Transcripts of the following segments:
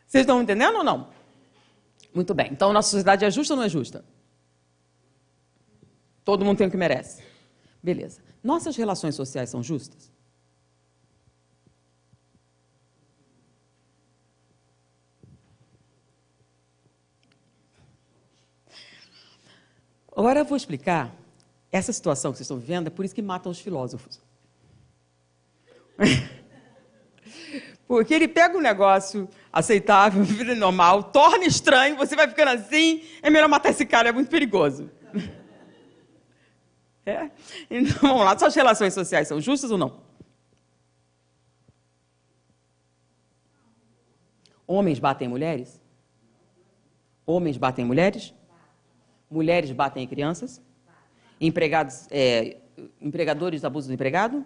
Vocês estão entendendo ou não? Muito bem. Então, nossa sociedade é justa ou não é justa? Todo mundo tem o que merece. Beleza. Nossas relações sociais são justas? Agora eu vou explicar essa situação que vocês estão vivendo, é por isso que matam os filósofos. Porque ele pega um negócio aceitável, vida normal, torna estranho, você vai ficando assim, é melhor matar esse cara, é muito perigoso. É? Então, vamos lá, suas relações sociais são justas ou não? Homens batem mulheres? Homens batem mulheres? Mulheres batem em crianças? Empregadores abusam do empregado?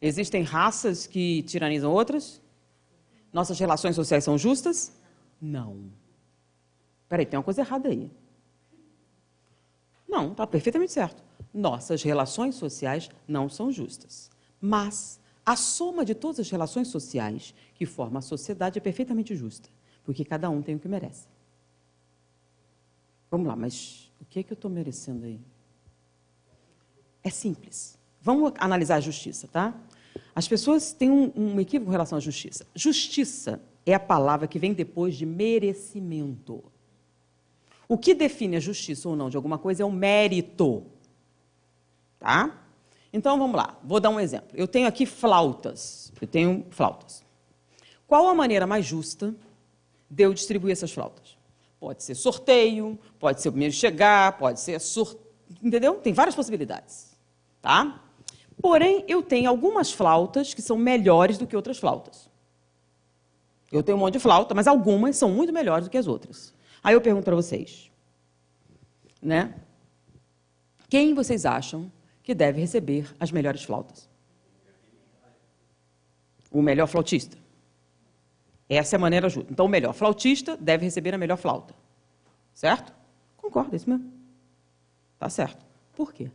Existem raças que tiranizam outras? Nossas relações sociais são justas? Não. Peraí, tem uma coisa errada aí. Não, está perfeitamente certo. Nossas relações sociais não são justas. Mas a soma de todas as relações sociais que formam a sociedade é perfeitamente justa, porque cada um tem o que merece. Vamos lá, mas o que é que eu estou merecendo aí? É simples. Vamos analisar a justiça, tá? As pessoas têm um equívoco em relação à justiça. Justiça é a palavra que vem depois de merecimento. O que define a justiça ou não de alguma coisa é o mérito. Tá? Então, vamos lá. Vou dar um exemplo. Eu tenho aqui flautas. Qual a maneira mais justa de eu distribuir essas flautas? Pode ser sorteio, pode ser o primeiro chegar, pode ser entendeu? Tem várias possibilidades. Tá? Porém, eu tenho algumas flautas que são melhores do que outras flautas. Eu tenho um monte de flauta, mas algumas são muito melhores do que as outras. Aí eu pergunto para vocês, né? Quem vocês acham que deve receber as melhores flautas? O melhor flautista. Essa é a maneira justa. Então, o melhor flautista deve receber a melhor flauta. Certo? Concordo, é isso mesmo. Tá certo. Por quê?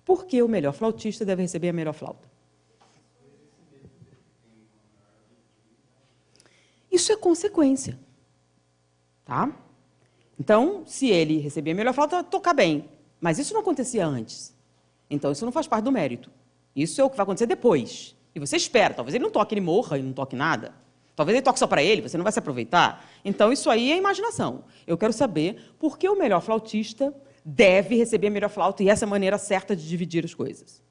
Por que o melhor flautista deve receber a melhor flauta? Isso é consequência. Tá? Então, se ele receber a melhor flauta, tocar bem. Mas isso não acontecia antes. Então, isso não faz parte do mérito. Isso é o que vai acontecer depois. E você espera. Talvez ele não toque, ele morra e não toque nada. Talvez ele toque só para ele, você não vai se aproveitar. Então, isso aí é imaginação. Eu quero saber por que o melhor flautista deve receber a melhor flauta e essa é a maneira certa de dividir as coisas.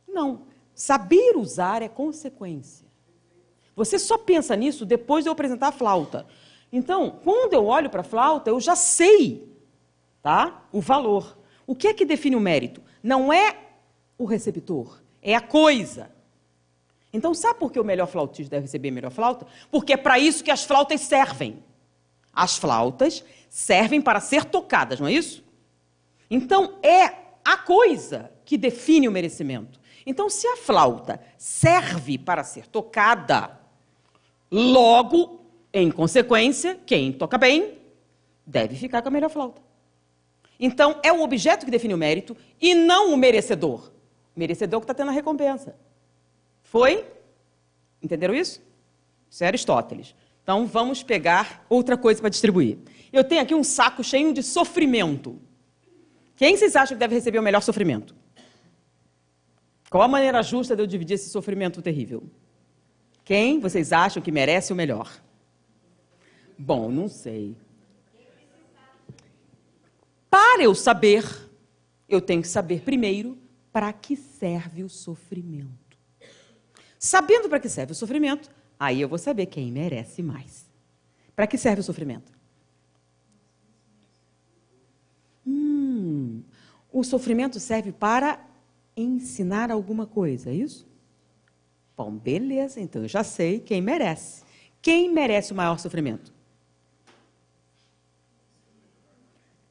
Não. Saber usar é consequência. Você só pensa nisso depois de eu apresentar a flauta. Então, quando eu olho para a flauta, eu já sei, tá, o valor. O que é que define o mérito? Não é o receptor, é a coisa. Então, sabe por que o melhor flautista deve receber a melhor flauta? Porque é para isso que as flautas servem. As flautas servem para ser tocadas, não é isso? Então, é a coisa que define o merecimento. Então, se a flauta serve para ser tocada, logo, em consequência, quem toca bem deve ficar com a melhor flauta. Então, é o objeto que define o mérito e não o merecedor. O merecedor é o que está tendo a recompensa. Foi? Entenderam isso? Isso é Aristóteles. Então, vamos pegar outra coisa para distribuir. Eu tenho aqui um saco cheio de sofrimento. Quem vocês acham que deve receber o melhor sofrimento? Qual a maneira justa de eu dividir esse sofrimento terrível? Quem vocês acham que merece o melhor? Bom, não sei. Para eu saber, eu tenho que saber primeiro para que serve o sofrimento. Sabendo para que serve o sofrimento, aí eu vou saber quem merece mais. Para que serve o sofrimento? O sofrimento serve para ensinar alguma coisa, é isso? Bom, beleza, então eu já sei quem merece. Quem merece o maior sofrimento?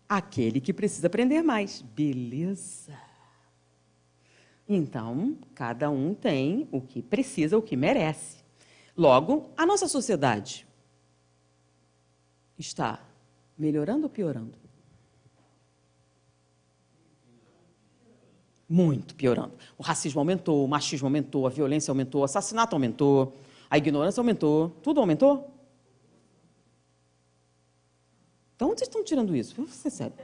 Aquele que precisa aprender mais. Beleza. Então, cada um tem o que precisa, o que merece. Logo, a nossa sociedade está melhorando ou piorando? Muito piorando. O racismo aumentou, o machismo aumentou, a violência aumentou, o assassinato aumentou, a ignorância aumentou, tudo aumentou. Então, onde vocês estão tirando isso? Vamos ser sérios.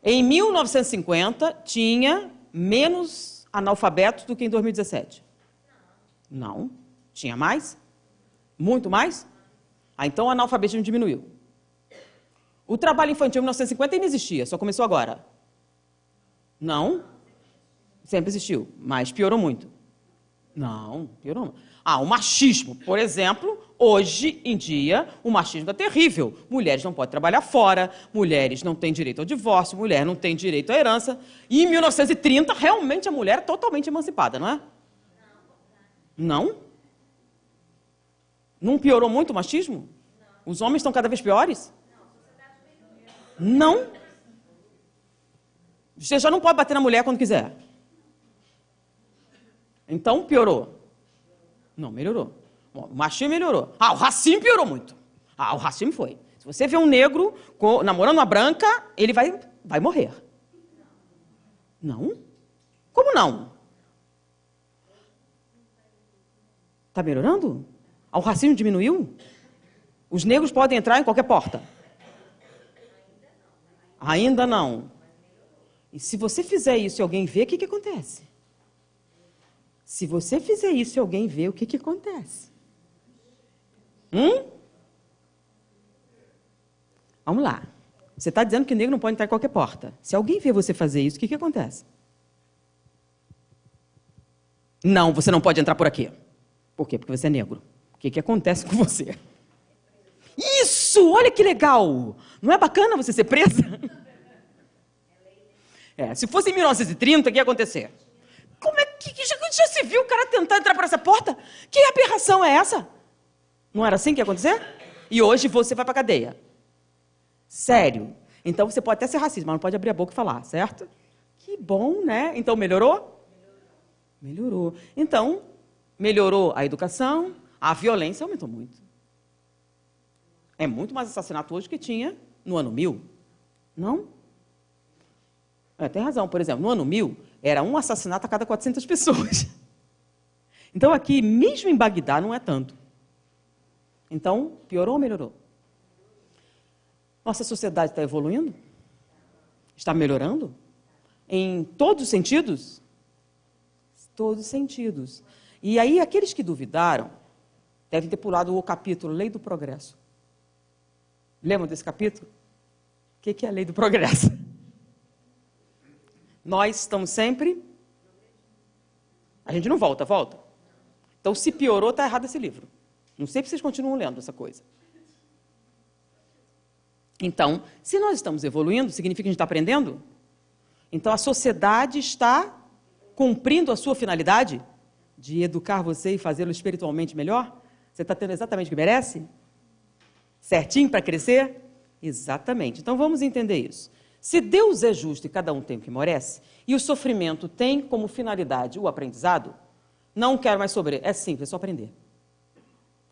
Em 1950, tinha menos analfabetos do que em 2017. Não. Tinha mais? Muito mais? Então o analfabetismo diminuiu. O trabalho infantil em 1950 ainda existia, só começou agora. Não. Sempre existiu, mas piorou muito. Não, piorou muito. O machismo, por exemplo, hoje em dia, o machismo é terrível. Mulheres não podem trabalhar fora, mulheres não têm direito ao divórcio, mulher não tem direito à herança. E em 1930, realmente a mulher é totalmente emancipada, não é? Não? Não piorou muito o machismo? Os homens estão cada vez piores? Não. Você já não pode bater na mulher quando quiser. Então, piorou. Não, melhorou. Bom, o machismo melhorou. O racismo piorou muito. O racismo foi. Se você vê um negro namorando uma branca, ele vai morrer. Não? Como não? Está melhorando? O racismo diminuiu? Os negros podem entrar em qualquer porta? Ainda não. E se você fizer isso e alguém vê, o que acontece? Se você fizer isso e alguém vê, o que acontece? Vamos lá. Você está dizendo que o negro não pode entrar em qualquer porta. Se alguém vê você fazer isso, o que acontece? Não, você não pode entrar por aqui. Por quê? Porque você é negro. O que acontece com você? Isso! Olha que legal! Não é bacana você ser presa? Se fosse em 1930, o que ia acontecer? Como é que já se viu o cara tentar entrar por essa porta? Que aberração é essa? Não era assim que ia acontecer? E hoje você vai para a cadeia. Sério. Então você pode até ser racista, mas não pode abrir a boca e falar, certo? Que bom, né? Então melhorou? Melhorou. Então, melhorou a educação, a violência aumentou muito. É muito mais assassinato hoje que tinha no ano 1000. Não? Tem razão. Por exemplo, no ano 1000, era um assassinato a cada 400 pessoas. Então, aqui, mesmo em Bagdá, não é tanto. Então, piorou ou melhorou? Nossa sociedade está evoluindo? Está melhorando? Em todos os sentidos? Todos os sentidos. E aí, aqueles que duvidaram, devem ter pulado o capítulo Lei do Progresso. Lembram desse capítulo? O que é a Lei do Progresso? Nós estamos sempre... A gente não volta. Então, se piorou, está errado esse livro. Não sei se vocês continuam lendo essa coisa. Então, se nós estamos evoluindo, significa que a gente está aprendendo? Então, a sociedade está cumprindo a sua finalidade de educar você e fazê-lo espiritualmente melhor? Você está tendo exatamente o que merece? Certinho para crescer? Exatamente. Então, vamos entender isso. Se Deus é justo e cada um tem o que merece, e o sofrimento tem como finalidade o aprendizado, não quero mais sobre. É simples, é só aprender.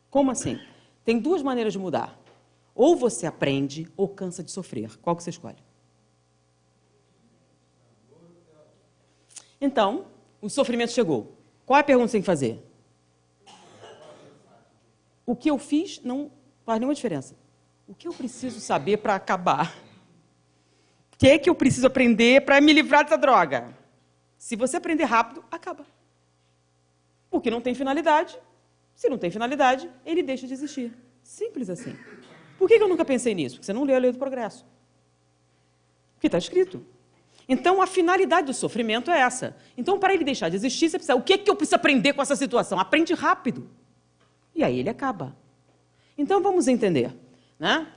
Como assim? Tem duas maneiras de mudar. Ou você aprende, ou cansa de sofrer. Qual que você escolhe? Então, o sofrimento chegou. Qual é a pergunta que você tem que fazer? O que eu fiz não faz nenhuma diferença. O que eu preciso saber para acabar? O que eu preciso aprender para me livrar dessa droga? Se você aprender rápido, acaba. Porque não tem finalidade. Se não tem finalidade, ele deixa de existir. Simples assim. Por que eu nunca pensei nisso? Porque você não leu a Lei do Progresso. Porque está escrito. Então, a finalidade do sofrimento é essa. Então, para ele deixar de existir, você precisa... O que eu preciso aprender com essa situação? Aprende rápido. E aí ele acaba. Então, vamos entender, né?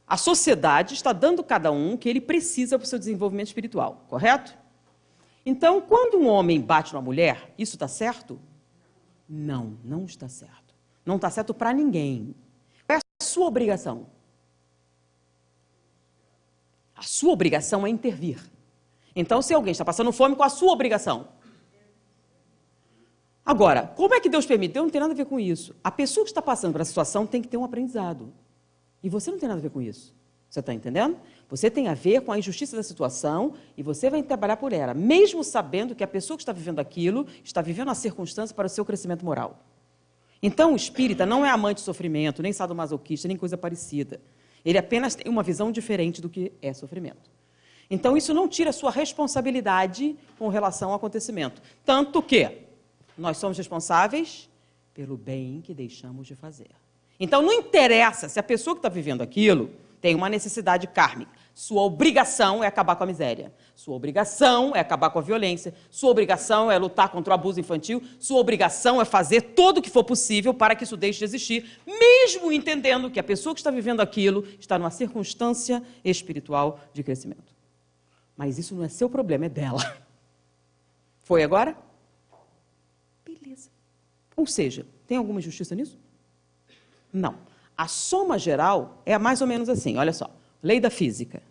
A sociedade está dando a cada um o que ele precisa para o seu desenvolvimento espiritual, correto? Então, quando um homem bate numa mulher, isso está certo? Não, não está certo. Não está certo para ninguém. Qual é a sua obrigação? A sua obrigação é intervir. Então, se alguém está passando fome, qual a sua obrigação? Agora, como é que Deus permite? Deus não tem nada a ver com isso. A pessoa que está passando por essa situação tem que ter um aprendizado. E você não tem nada a ver com isso. Você está entendendo? Você tem a ver com a injustiça da situação e você vai trabalhar por ela, mesmo sabendo que a pessoa que está vivendo aquilo está vivendo a circunstância para o seu crescimento moral. Então, o espírita não é amante de sofrimento, nem sadomasoquista, nem coisa parecida. Ele apenas tem uma visão diferente do que é sofrimento. Então, isso não tira a sua responsabilidade com relação ao acontecimento. Tanto que nós somos responsáveis pelo bem que deixamos de fazer. Então, não interessa se a pessoa que está vivendo aquilo tem uma necessidade kármica. Sua obrigação é acabar com a miséria. Sua obrigação é acabar com a violência. Sua obrigação é lutar contra o abuso infantil. Sua obrigação é fazer tudo o que for possível para que isso deixe de existir, mesmo entendendo que a pessoa que está vivendo aquilo está numa circunstância espiritual de crescimento. Mas isso não é seu problema, é dela. Foi agora? Beleza. Ou seja, tem alguma injustiça nisso? Não. A soma geral é mais ou menos assim, olha só. Lei da física.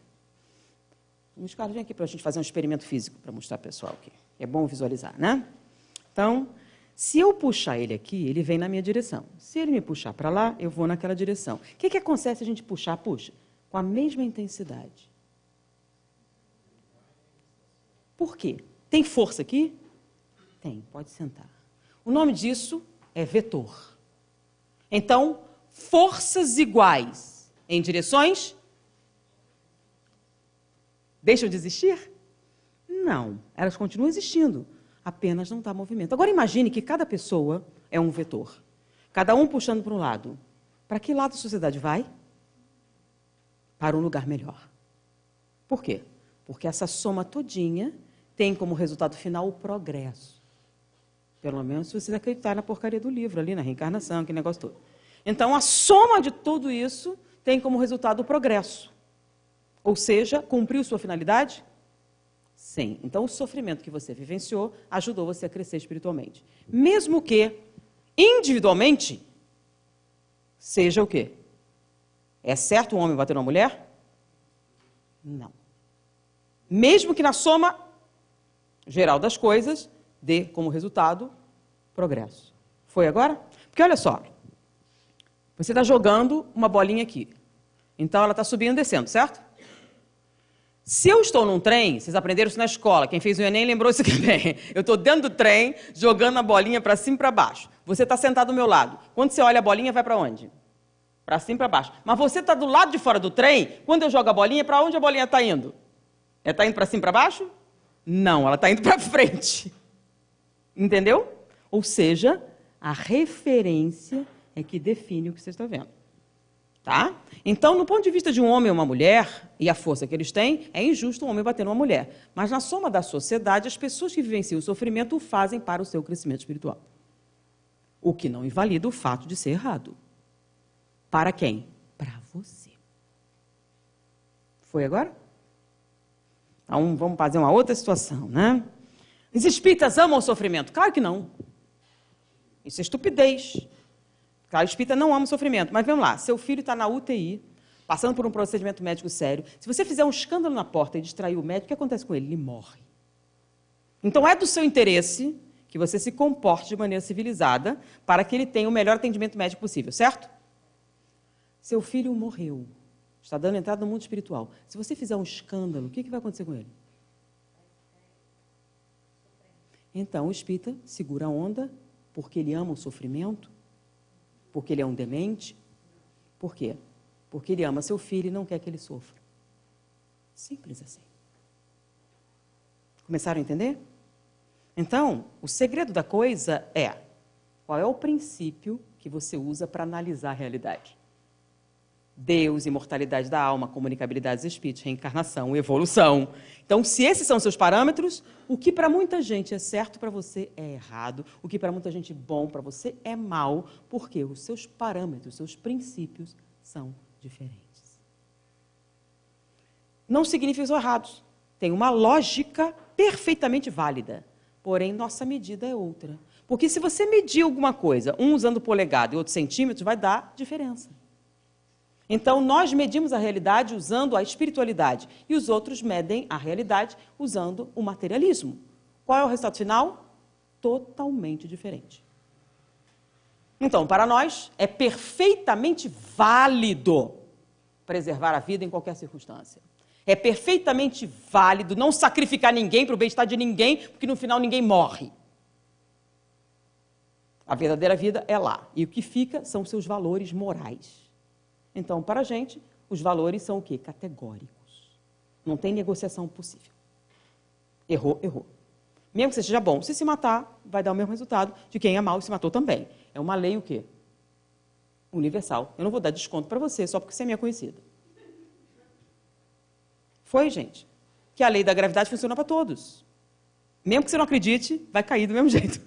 Os caras vêm aqui para a gente fazer um experimento físico para mostrar para o pessoal aqui. É bom visualizar, né? Então, se eu puxar ele aqui, ele vem na minha direção. Se ele me puxar para lá, eu vou naquela direção. O que acontece se a gente puxar? Puxa, com a mesma intensidade. Por quê? Tem força aqui? Tem, pode sentar. O nome disso é vetor. Então, forças iguais em direções deixam de existir? Não, elas continuam existindo, apenas não está movimento. Agora imagine que cada pessoa é um vetor, cada um puxando para um lado. Para que lado a sociedade vai? Para um lugar melhor. Por quê? Porque essa soma todinha tem como resultado final o progresso. Pelo menos se você acreditar na porcaria do livro, ali na reencarnação, aquele negócio todo. Então, a soma de tudo isso tem como resultado o progresso. Ou seja, cumpriu sua finalidade? Sim. Então, o sofrimento que você vivenciou ajudou você a crescer espiritualmente. Mesmo que, individualmente, seja o quê? É certo um homem bater numa mulher? Não. Mesmo que na soma geral das coisas, dê como resultado progresso. Foi agora? Porque olha só, você está jogando uma bolinha aqui. Então ela está subindo e descendo, certo? Se eu estou num trem, vocês aprenderam isso na escola, quem fez o Enem lembrou isso aqui bem. Eu estou dentro do trem, jogando a bolinha para cima e para baixo. Você está sentado do meu lado. Quando você olha a bolinha, vai para onde? Para cima e para baixo. Mas você está do lado de fora do trem, quando eu jogo a bolinha, para onde a bolinha está indo? Ela está indo para cima e para baixo? Não, ela está indo para frente. Entendeu? Ou seja, a referência é que define o que você está vendo. Tá? Então, no ponto de vista de um homem ou uma mulher, e a força que eles têm, é injusto um homem bater numa mulher. Mas na soma da sociedade, as pessoas que vivenciam o sofrimento o fazem para o seu crescimento espiritual. O que não invalida o fato de ser errado. Para quem? Para você. Foi agora? Então, vamos fazer uma outra situação, né? Os espíritas amam o sofrimento? Claro que não. Isso é estupidez. Claro, o espírita não ama o sofrimento. Mas vamos lá, seu filho está na UTI, passando por um procedimento médico sério. Se você fizer um escândalo na porta e distrair o médico, o que acontece com ele? Ele morre. Então, é do seu interesse que você se comporte de maneira civilizada para que ele tenha o melhor atendimento médico possível, certo? Seu filho morreu. Está dando entrada no mundo espiritual. Se você fizer um escândalo, o que vai acontecer com ele? Então, o espírita segura a onda porque ele ama o sofrimento, porque ele é um demente. Por quê? Porque ele ama seu filho e não quer que ele sofra. Simples assim. Começaram a entender? Então, o segredo da coisa é qual é o princípio que você usa para analisar a realidade. Deus, imortalidade da alma, comunicabilidade dos espíritos, reencarnação, evolução. Então, se esses são seus parâmetros, o que para muita gente é certo para você é errado, o que para muita gente é bom para você é mal, porque os seus parâmetros, os seus princípios são diferentes. Não significa que são errados. Tem uma lógica perfeitamente válida, porém nossa medida é outra. Porque se você medir alguma coisa, um usando polegada e outro centímetro, vai dar diferença. Então, nós medimos a realidade usando a espiritualidade e os outros medem a realidade usando o materialismo. Qual é o resultado final? Totalmente diferente. Então, para nós, é perfeitamente válido preservar a vida em qualquer circunstância. É perfeitamente válido não sacrificar ninguém para o bem-estar de ninguém, porque no final ninguém morre. A verdadeira vida é lá. E o que fica são seus valores morais. Então, para a gente, os valores são o quê? Categóricos. Não tem negociação possível. Errou, errou. Mesmo que você seja bom, se matar, vai dar o mesmo resultado de quem é mau e se matou também. É uma lei o quê? Universal. Eu não vou dar desconto para você só porque você é minha conhecida. Foi, gente, que a lei da gravidade funciona para todos. Mesmo que você não acredite, vai cair do mesmo jeito.